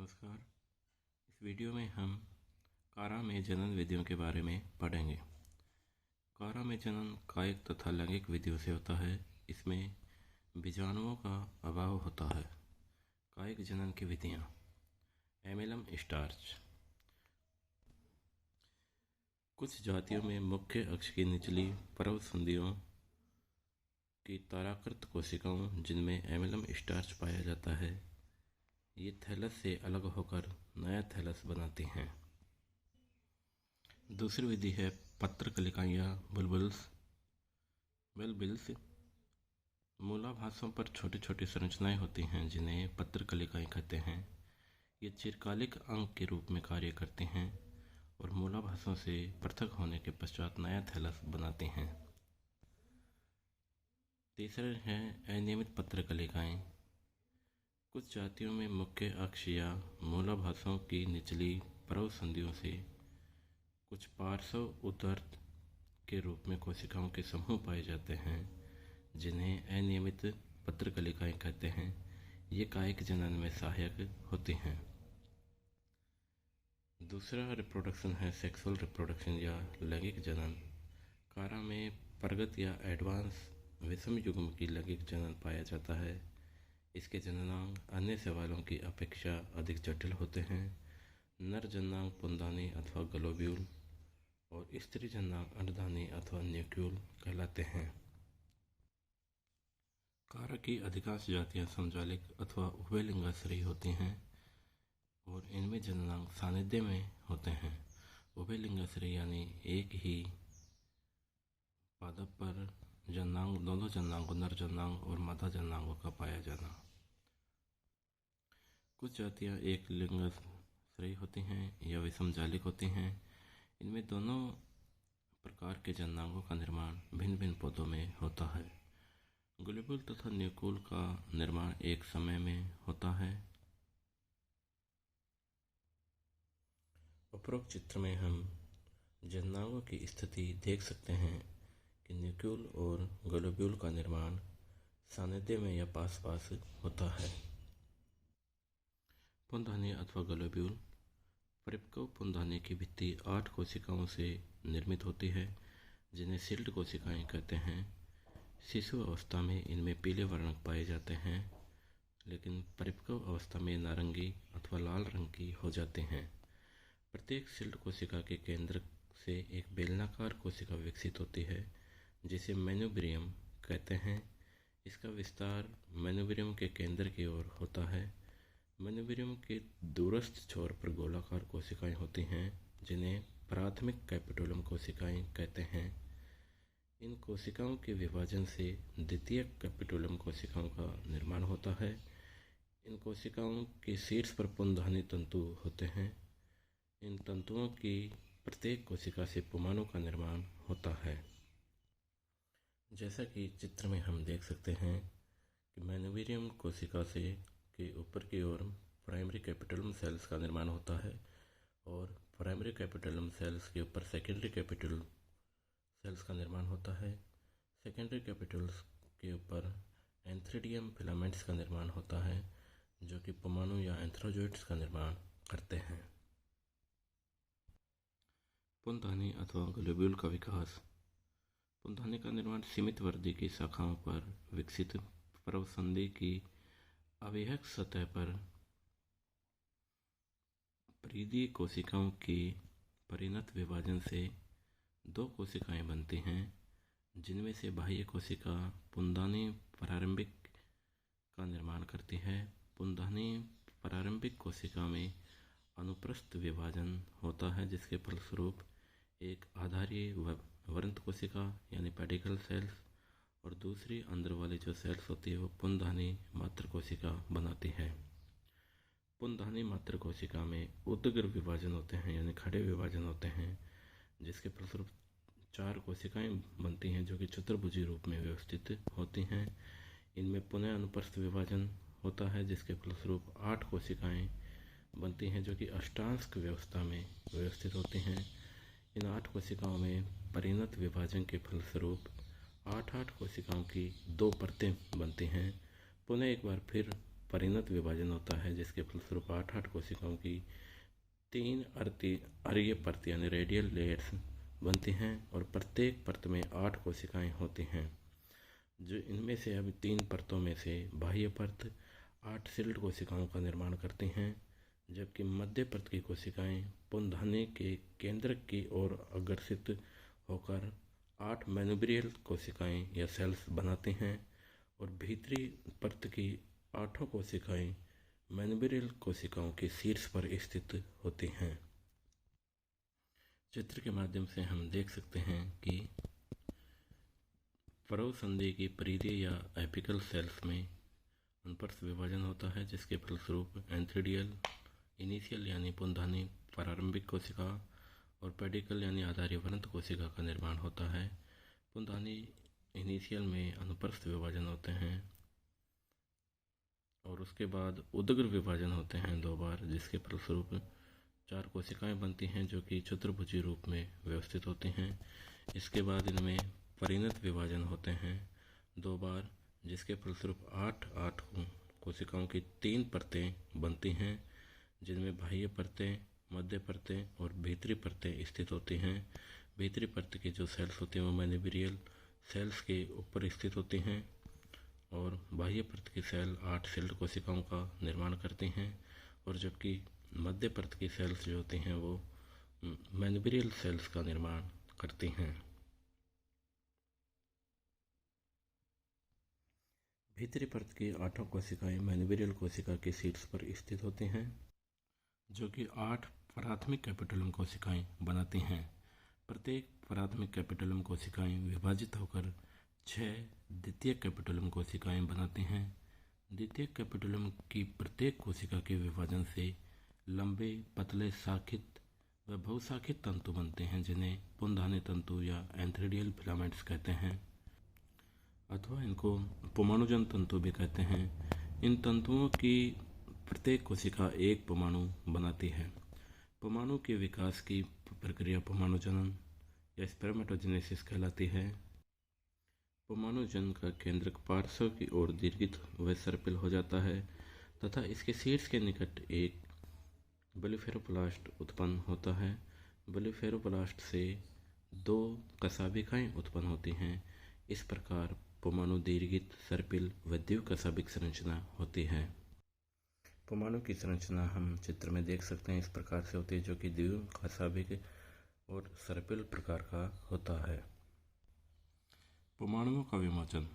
नमस्कार। इस वीडियो में हम कारा में जनन विधियों के बारे में पढ़ेंगे। कारा में जनन कायिक तथा लैंगिक विधियों से होता है। इसमें बीजाणुओं का अभाव होता है। कायिक जनन की विधियाँ। एमिलम स्टार्च। कुछ जातियों में मुख्य अक्ष की निचली पर्व संधियों की ताराकृत कोशिकाओं जिनमें एमिलम स्टार्च पाया जाता है, ये थैलस से अलग होकर नया थैलस बनाती हैं। दूसरी विधि है पत्रकलिकाएं या बुलबुल्स। मूलाभासों पर छोटी छोटी संरचनाएं होती हैं जिन्हें पत्रकलिकाएं कहते हैं। ये चिरकालिक अंग के रूप में कार्य करती हैं और मूलाभासों से पृथक होने के पश्चात नया थैलस बनाती हैं। तीसरा है अनियमित पत्रकलिकाएं। कुछ जातियों में मुख्य अक्ष या मूलाभासों की निचली पर्व संधियों से कुछ पार्श्व उदर्थ के रूप में कोशिकाओं के समूह पाए जाते हैं जिन्हें अनियमित पत्रकलिकाएं कहते हैं। ये कायिक जनन में सहायक होती हैं। दूसरा रिप्रोडक्शन है सेक्सुअल रिप्रोडक्शन या लैंगिक जनन। कारा में प्रगत या एडवांस विषम युग्म की लैंगिक जनन पाया जाता है। इसके जननांग अन्य शैवालों की अपेक्षा अधिक जटिल होते हैं। नर जननांग पुंदानी अथवा ग्लोब्यूल और स्त्री जननांग अंडदानी अथवा न्यूक्यूल कहलाते हैं। कारा की अधिकांश जातियां समजालिक अथवा उभयलिंगाश्रयी होती हैं और इनमें जननांग सानिध्य में होते हैं। उभयलिंगाश्रयी यानी एक ही पादप पर जननांग दोनों जननांगों नर जननांग और मादा जननांगों का पाया जाना। कुछ जातियां एक लिंगाश्रयी होती हैं या विषमजालिक होती हैं। इनमें दोनों प्रकार के जननांगों का निर्माण भिन्न भिन्न पौधों में होता है। ग्लोब्यूल तथा न्यूक्यूल का निर्माण एक समय में होता है। उपरोक्त चित्र में हम जननांगों की स्थिति देख सकते हैं कि न्यूक्यूल और ग्लोब्यूल का निर्माण सानिध्य में या पास पास होता है। पुंधानी अथवा ग्लोब्यूल। परिपक्व पुंधानी की भित्ति 8 कोशिकाओं से निर्मित होती है जिन्हें सील्ड कोशिकाएं कहते हैं। शिशु अवस्था में इनमें पीले वर्ण पाए जाते हैं, लेकिन परिपक्व अवस्था में नारंगी अथवा लाल रंग की हो जाते हैं। प्रत्येक सील्ड कोशिका के केंद्र से एक बेलनाकार कोशिका विकसित होती है जिसे मेन्यूब्रियम कहते हैं। इसका विस्तार मेन्यूब्रियम के केंद्र की ओर होता है। मेन्यूब्रियम के दूरस्थ छोर पर गोलाकार कोशिकाएं होती हैं जिन्हें प्राथमिक कैपिटोलम कोशिकाएं कहते हैं। इन कोशिकाओं के विभाजन से द्वितीय कैपिटोलम कोशिकाओं का निर्माण होता है। इन कोशिकाओं के शीर्ष पर पुंधानी तंतु होते हैं। इन तंतुओं की प्रत्येक कोशिका से पुमाणु का निर्माण होता है। जैसा कि चित्र में हम देख सकते हैं कि मेन्यूब्रियम कोशिका से के ऊपर की ओर प्राइमरी कैपिटोलम सेल्स का निर्माण होता है और प्राइमरी कैपिटोलम सेल्स के ऊपर सेकेंडरी कैपिटोलम सेल्स का निर्माण होता है। सेकेंडरी कैपिटल्स के ऊपर एंथ्रीडियम फिलामेंट्स का निर्माण होता है जो कि पुमाणु या एंथ्रोजोइट्स का निर्माण करते हैं। पुंधानी अथवा ग्लोब्यूल का विकास। पुंधानी का निर्माण सीमित वृद्धि की शाखाओं पर विकसित पर्वसंधि की अविभक्त सतह पर परिधीय कोशिकाओं की परिणत विभाजन से 2 कोशिकाएं बनती हैं जिनमें से बाह्य कोशिका पुंधानी प्रारंभिक का निर्माण करती है। पुंधानी प्रारंभिक कोशिका में अनुप्रस्थ विभाजन होता है जिसके फलस्वरूप एक आधारीय वृंत कोशिका यानी पेडिकल सेल्स और दूसरी अंदर वाली जो सेल्स होती है वो पुंधानी मात्र कोशिका बनाती है। पुंधानी मात्र कोशिका में उदग्र विभाजन होते हैं यानी खड़े विभाजन होते हैं जिसके फलस्वरूप 4 कोशिकाएं बनती हैं जो कि चतुर्भुजी रूप में व्यवस्थित होती हैं। इनमें पुनः अनुप्रस्थ विभाजन होता है जिसके फलस्वरूप 8 कोशिकाएं बनती हैं जो कि अष्टांश व्यवस्था में व्यवस्थित होती हैं। इन 8 कोशिकाओं में परिणत विभाजन के फलस्वरूप 8 कोशिकाओं की 2 परतें बनती हैं। पुनः एक बार फिर परिणत विभाजन होता है, जिसके फलस्वरूप 8 कोशिकाओं की 3 अरीय परत यानी रेडियल लेयर्स बनती हैं और प्रत्येक परत में 8 कोशिकाएं होती हैं। जो इनमें से अब 3 परतों में से बाह्य परत 8 सील्ड कोशिकाओं का निर्माण करती हैं, जबकि मध्य परत की कोशिकाएं पुंधाने के केंद्रक की ओर अग्रसित होकर 8 मैनुब्रियल कोशिकाएं या सेल्स बनाती हैं और भीतरी परत की 8 कोशिकाएं मैनुब्रियल कोशिकाओं के शीर्ष पर स्थित होती हैं। चित्र के माध्यम से हम देख सकते हैं कि परव संधि की परिधीय या एपिकल सेल्स में अनुप्रस्थ विभाजन होता है, जिसके फलस्वरूप एंथ्रीडियल इनिशियल यानी पुंधानी प्रारंभिक कोशिका और पेडिकल यानी आधारीवरंत कोशिका का निर्माण होता है। पुंधानी इनिशियल में अनुप्रस्थ विभाजन होते हैं और उसके बाद उदग्र विभाजन होते हैं 2 बार, जिसके फलस्वरूप 4 कोशिकाएं बनती हैं जो कि चतुर्भुजीय रूप में व्यवस्थित होती हैं। इसके बाद इनमें परिणत विभाजन होते हैं 2 बार, जिसके फलस्वरूप 8 कोशिकाओं की 3 परतें बनती हैं, जिनमें बाह्य परतें, मध्य परतें और भीतरी परतें स्थित होती हैं। भीतरी परत की जो सेल्स होती हैं वो मैनुब्रियल सेल्स के ऊपर स्थित होती हैं और बाह्य परत की सेल 8 सील्ड कोशिकाओं का निर्माण करती हैं, और जबकि मध्य परत की सेल्स जो होती हैं वो मैनुब्रियल सेल्स का निर्माण करती हैं। भीतरी परत की 8 कोशिकाएं मैनुब्रियल कोशिका के शीर्ष पर स्थित होती हैं, जो कि 8 प्राथमिक कैपिटुलम कोशिकाएं बनाती हैं। प्रत्येक प्राथमिक कैपिटुलम कोशिकाएं विभाजित होकर 6 द्वितीय कैपिटुलम कोशिकाएं बनाती हैं। द्वितीय कैपिटुलम की प्रत्येक कोशिका के विभाजन से लंबे, पतले, शाखित व बहुशाखित तंतु बनते हैं, जिन्हें पुंधानी तंतु या एंथ्रीडियल फिलामेंट्स कहते हैं, अथवा इनको परमाणुजन तंतु भी कहते हैं। इन तंतुओं की प्रत्येक कोशिका एक परमाणु बनाती है। परमाणु के विकास की प्रक्रिया परमाणुजनन या स्पर्मेटोजेनेसिस कहलाती है। परमाणुजन का केंद्रक पार्श्व की ओर दीर्घित व सर्पिल हो जाता है तथा इसके शीर्ष के निकट एक ब्लेफेरोप्लास्ट उत्पन्न होता है। ब्लेफेरोप्लास्ट से 2 कशाभिकाएं उत्पन्न होती हैं। इस प्रकार परमाणु दीर्घित, सर्पिल व द्विकशाभिक संरचना होती है। परमाणु की संरचना हम चित्र में देख सकते हैं, इस प्रकार से होती है, जो कि द्विकशाभिक और सर्पिल प्रकार का होता है। परमाणुओं का विमोचन।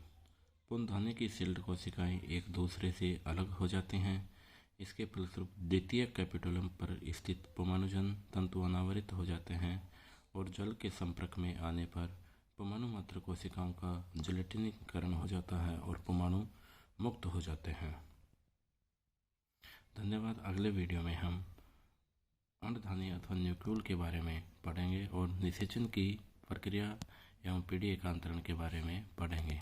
पुंधानी की सील्ड कोशिकाएं एक दूसरे से अलग हो जाती हैं। इसके फलस्वरूप द्वितीय कैपिटुलम पर स्थित परमाणुजन तंतु अनावरित हो जाते हैं और जल के संपर्क में आने पर परमाणु मात्र कोशिकाओं का जिलेटिनीकरण हो जाता है और परमाणु मुक्त हो जाते हैं। धन्यवाद। अगले वीडियो में हम अंडधानी अथवा न्यूक्लियोल के बारे में पढ़ेंगे और निषेचन की प्रक्रिया एवं पीढ़ी एकांतरण के बारे में पढ़ेंगे।